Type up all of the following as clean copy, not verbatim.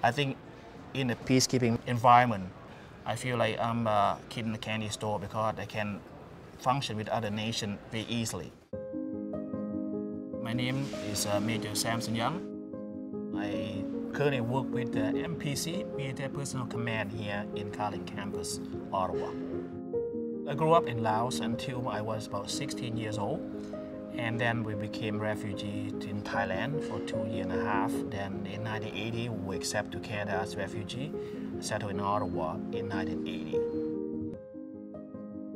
I think in a peacekeeping environment, I feel like I'm a kid in a candy store because I can function with other nations very easily. My name is Major Samson Young. I currently work with the MPC, Military Personnel Command here in Carling Campus, Ottawa. I grew up in Laos until I was about 16 years old. And then we became refugees in Thailand for 2.5 years. Then in 1980, we accepted to Canada as refugee, settled in Ottawa in 1980.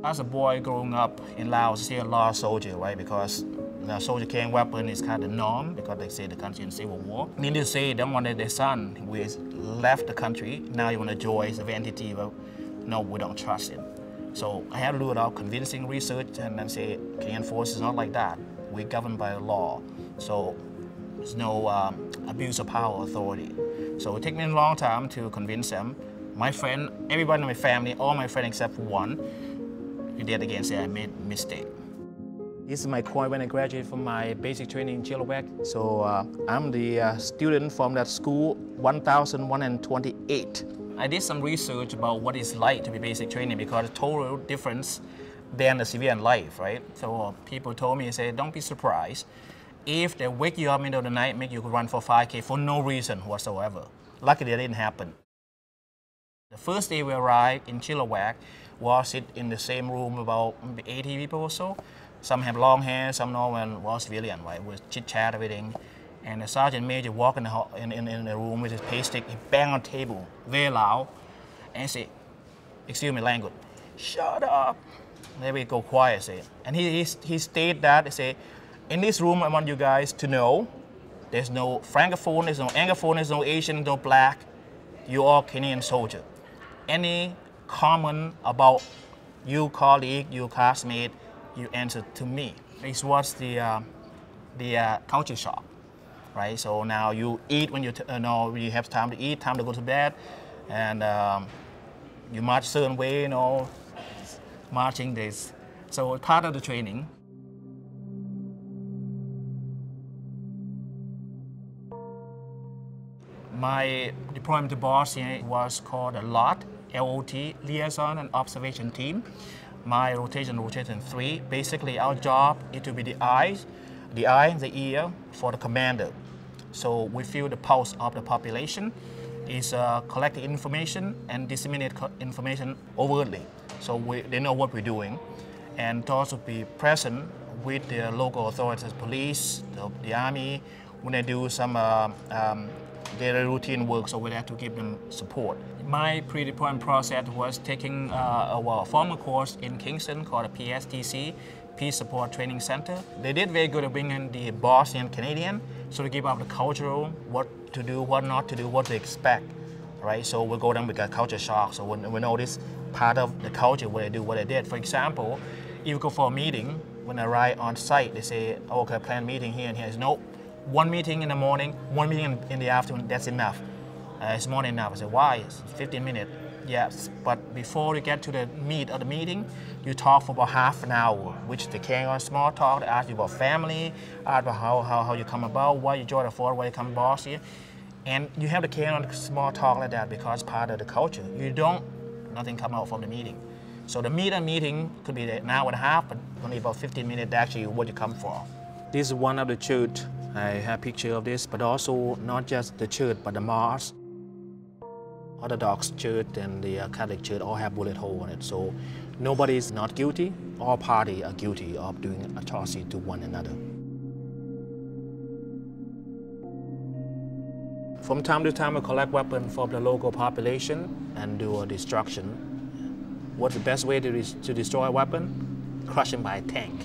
As a boy growing up in Laos, I see a lot of soldiers, right? Because the soldier carrying weapon is kind of the norm because they say the country in civil war. Needless to say, they wanted their son who has left the country. Now you want to join his identity. Well, no, we don't trust him. So I had to do a lot of convincing research and then say, Canadian forces is not like that. We're governed by the law. So there's no abuse of power authority. So it took me a long time to convince them. My friend, everybody in my family, all my friends except for one, he did again say I made a mistake. This is my coin when I graduated from my basic training in Chilliwack. So I'm the student from that school 1028. I did some research about what it's like to be basic training because it's total difference than the civilian life, right? So people told me, say, don't be surprised if they wake you up in the middle of the night, make you run for 5K for no reason whatsoever. Luckily, that didn't happen. The first day we arrived in Chilliwack, was sit in the same room about 80 people or so. Some have long hair, some no, and was civilian, right? We chit-chat, everything. And the sergeant major walked in the room with his pay stick, he banged on the table very loud, and said, excuse me, language, shut up. Then we go quiet, say. And he stated that, he said, in this room I want you guys to know, there's no francophone, there's no anglophone, there's no Asian, no black, you're all Canadian soldier. Any comment about you colleague, you classmate, you answer to me. This was the culture shock, right? So now you eat when you have time to eat, time to go to bed, and you march certain way, you know, marching days. So part of the training. My deployment to Bosnia was called a LOT, L-O-T, Liaison and Observation Team. My rotation 3. Basically, our job is to be the eye, the ear for the commander. So we feel the pulse of the population, is collecting information and disseminate information overtly. So they know what we're doing. And to also be present with the local authorities, police, the army, when they do some daily routine work, so we have to give them support. My pre-deployment process was taking a formal course in Kingston called a PSTC, Peace Support Training Center. They did very good at bringing the Bosnian Canadian, so to give up the cultural, what to do, what not to do, what to expect, right? So we go down with a culture shock, so when we know this part of the culture, what they do, what they did. For example, if you go for a meeting, when I arrive on site, they say, oh, okay, plan meeting here and here. No, one meeting in the morning, one meeting in the afternoon, that's enough. It's more than enough. I said, why? It's 15 minutes. Yes, but before you get to the meat of the meeting, you talk for about half an hour, which they carry on small talk. They ask you about family, ask about how you come about, why you joined the force, why you come to Bosnia. And you have to carry on small talk like that because it's part of the culture. You don't, nothing come out from the meeting. So the meeting could be an hour and a half, but only about 15 minutes actually what you come for. This is one of the church. I have a picture of this, but also not just the church, but the mosque. Orthodox church and the Catholic church all have bullet hole on it. So nobody is not guilty. All parties are guilty of doing atrocity to one another. From time to time, we collect weapons from the local population and do a destruction. What's the best way to destroy a weapon? Crush them by a tank.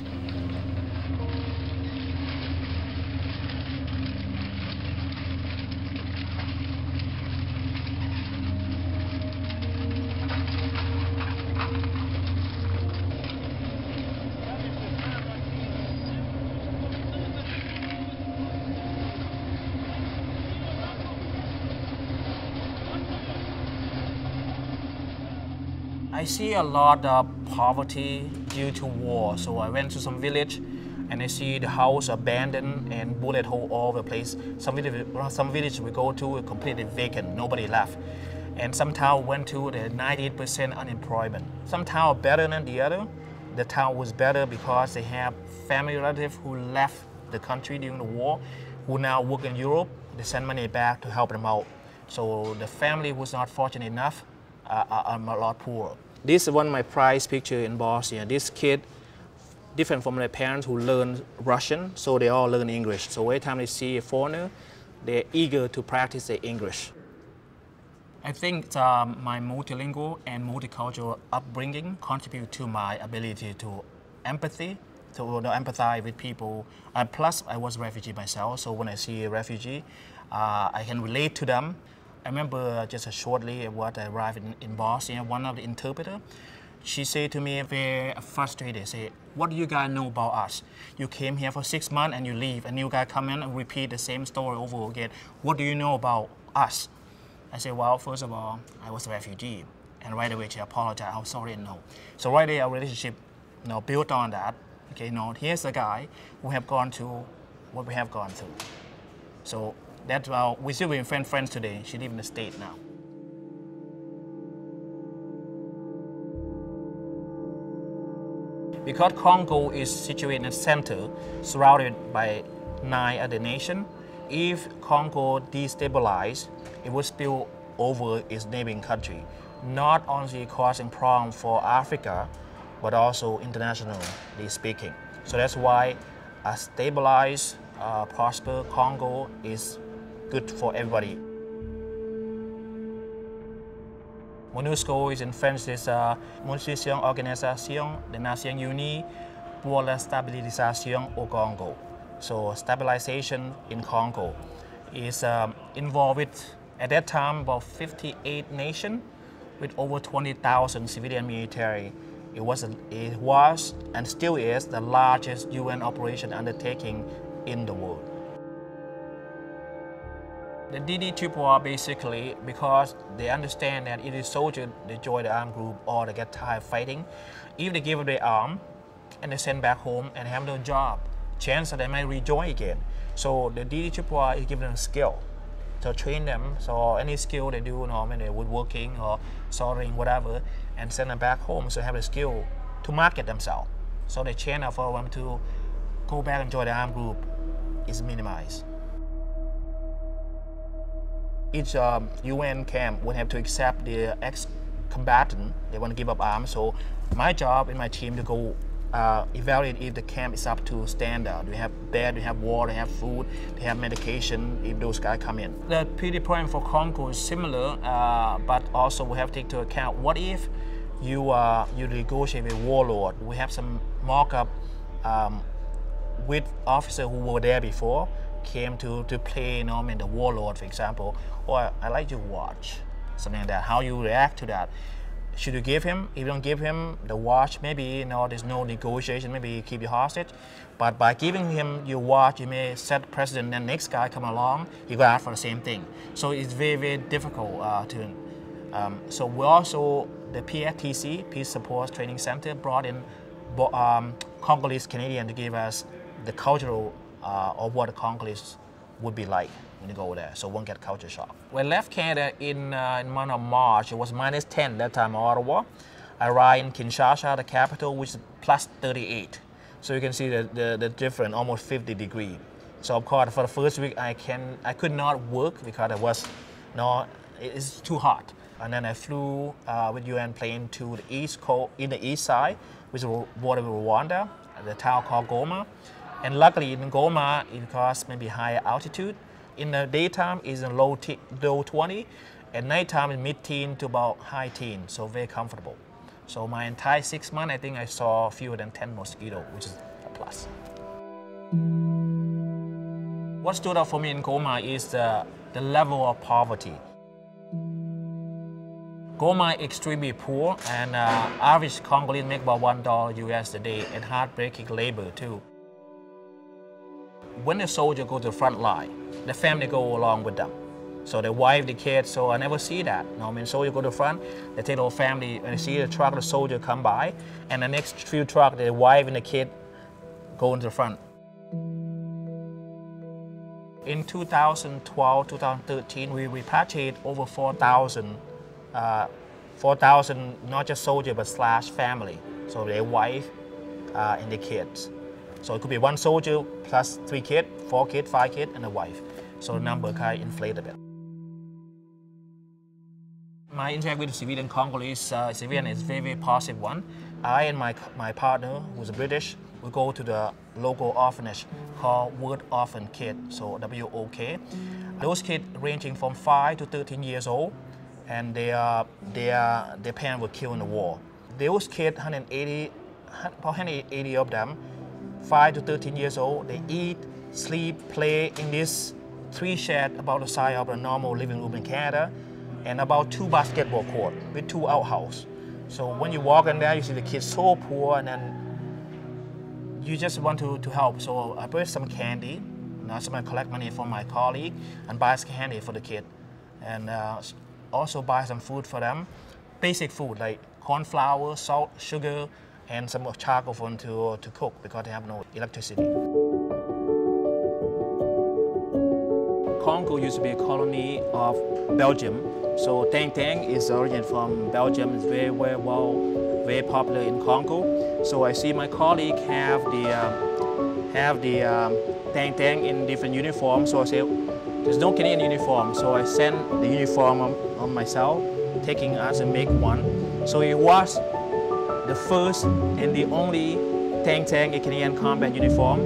I see a lot of poverty due to war. So I went to some village and I see the house abandoned and bullet hole all over the place. Some village we go to completely vacant, nobody left. And some town went to the 98% unemployment. Some town are better than the other. The town was better because they have family relatives who left the country during the war, who now work in Europe. They send money back to help them out. So the family was not fortunate enough, I'm a lot poorer. This is one of my prized pictures in Bosnia. This kid, different from their parents who learn Russian, so they all learn English. So every time they see a foreigner, they're eager to practice their English. I think my multilingual and multicultural upbringing contribute to my ability to empathize with people. Plus, I was a refugee myself, so when I see a refugee, I can relate to them. I remember just shortly when I arrived in Bosnia, one of the interpreters, she said to me, very frustrated, say, what do you guys know about us? You came here for 6 months and you leave, and you guys come in and repeat the same story over again. What do you know about us? I said, well, first of all, I was a refugee. And right away she apologized, I'm sorry, no. So right there, our relationship built on that. Okay, here's a guy who have gone through what we have gone through. So that's why we still been friends today. She lives in the States now. Because Congo is situated in the center, surrounded by 9 other nations, if Congo destabilized, it would spill over its neighboring country, not only causing problems for Africa, but also internationally speaking. So that's why a stabilized, prosperous Congo is good for everybody. MONUSCO is in French, is Monumentation Organisation des Nations Unies pour la Stabilisation au Congo. So stabilization in Congo is involved with, at that time, about 58 nations with over 20,000 civilian military. It was and still is the largest UN operation undertaking in the world. The DD basically, because they understand that it is soldiers, they join the armed group or they get tired of fighting. If they give up their arm and they send back home and have no job, chance that they might rejoin again. So the DD is giving them skill to train them. So any skill they do, maybe woodworking or soldering, whatever, and send them back home. So they have the skill to market themselves. So the chance for them to go back and join the armed group is minimized. Each UN camp would have to accept the ex-combatant. They want to give up arms. So my job in my team to go evaluate if the camp is up to standard. We have bed, we have water, we have food, we have medication if those guys come in. The PD program for Congo is similar, but also we have to take into account what if you negotiate with a warlord. We have some mock-up with officers who were there before, came to play in the warlord, for example, or I like to watch, something like that. How you react to that? Should you give him? If you don't give him the watch, maybe there's no negotiation, maybe you keep you hostage. But by giving him your watch, you may set precedent, then next guy come along, you go ask for the same thing. So it's very, very difficult so we also, the PSTC, Peace Support Training Center, brought in Congolese Canadian to give us the cultural of what the Congolese would be like when you go there, so won't get culture shock. When I left Canada in month of March, it was -10 that time in Ottawa. I arrived in Kinshasa, the capital, which is +38. So you can see the difference, almost 50 degrees. So of course, for the first week, I could not work because it's too hot. And then I flew with UN plane to the east coast, in the east side, which is border with Rwanda, the town called Goma. And luckily in Goma, because maybe higher altitude, in the daytime is in low 20, at nighttime is mid-teen to about high teen, so very comfortable. So my entire 6 months, I think I saw fewer than 10 mosquitoes, which is a plus. What stood out for me in Goma is the level of poverty. Goma is extremely poor, and average Congolese make about $1 US a day, and heartbreaking labor too. When the soldier go to the front line, the family go along with them. So the wife, the kids, so I never see that. Soldier go to the front, they take the whole family, and they see the truck, the soldier come by, and the next few trucks, the wife and the kid go into the front. In 2012, 2013, we repatriated over 4,000 not just soldiers, but slash family. So their wife and their kids. So it could be one soldier plus 3 kids, 4 kids, 5 kids, and a wife. So the number kind of inflated a bit. My interaction with the civilian Congolese civilian is very, very positive one. I and my partner, who's a British, we go to the local orphanage called World Orphan Kid, so WOK. Those kids ranging from 5 to 13 years old, and their parents were killed in the war. Those kids, 180 of them, 5 to 13 years old, they eat, sleep, play in this 3 sheds about the size of a normal living room in Canada, and about 2 basketball courts with 2 outhouses. So when you walk in there, you see the kids so poor, and then you just want to help. So I bought some candy. So I collect money from my colleague and buy some candy for the kid, and also buy some food for them. Basic food like corn flour, salt, sugar, and some charcoal for them to cook because they have no electricity. Congo used to be a colony of Belgium. So Tang Tang is origin from Belgium. It's very popular in Congo. So I see my colleague have the Tang Tang in different uniforms. So I say, there's no Canadian uniform. So I send the uniform on myself, taking us and make one. So it was the first and the only Tang Tang in Canadian combat uniform.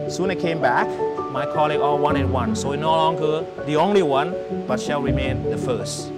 Soon I came back, my colleague all wanted one. So no longer the only one, but shall remain the first.